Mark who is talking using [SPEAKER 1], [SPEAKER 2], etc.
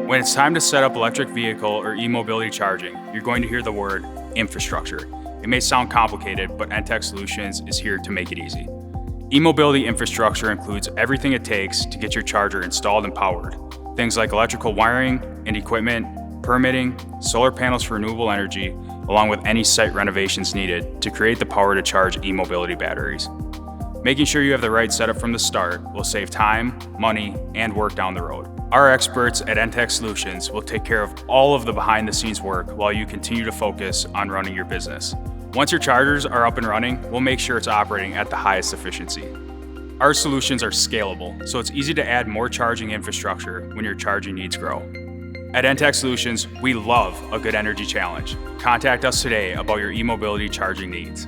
[SPEAKER 1] When it's time to set up electric vehicle or e-mobility charging, you're going to hear the word infrastructure. It may sound complicated, but EnTech Solutions is here to make it easy. E-mobility infrastructure includes everything it takes to get your charger installed and powered. Things like electrical wiring and equipment, permitting, solar panels for renewable energy, along with any site renovations needed to create the power to charge e-mobility batteries. Making sure you have the right setup from the start will save time, money, and work down the road. Our experts at EnTech Solutions will take care of all of the behind-the-scenes work while you continue to focus on running your business. Once your chargers are up and running, we'll make sure it's operating at the highest efficiency. Our solutions are scalable, so it's easy to add more charging infrastructure when your charging needs grow. At EnTech Solutions, we love a good energy challenge. Contact us today about your e-mobility charging needs.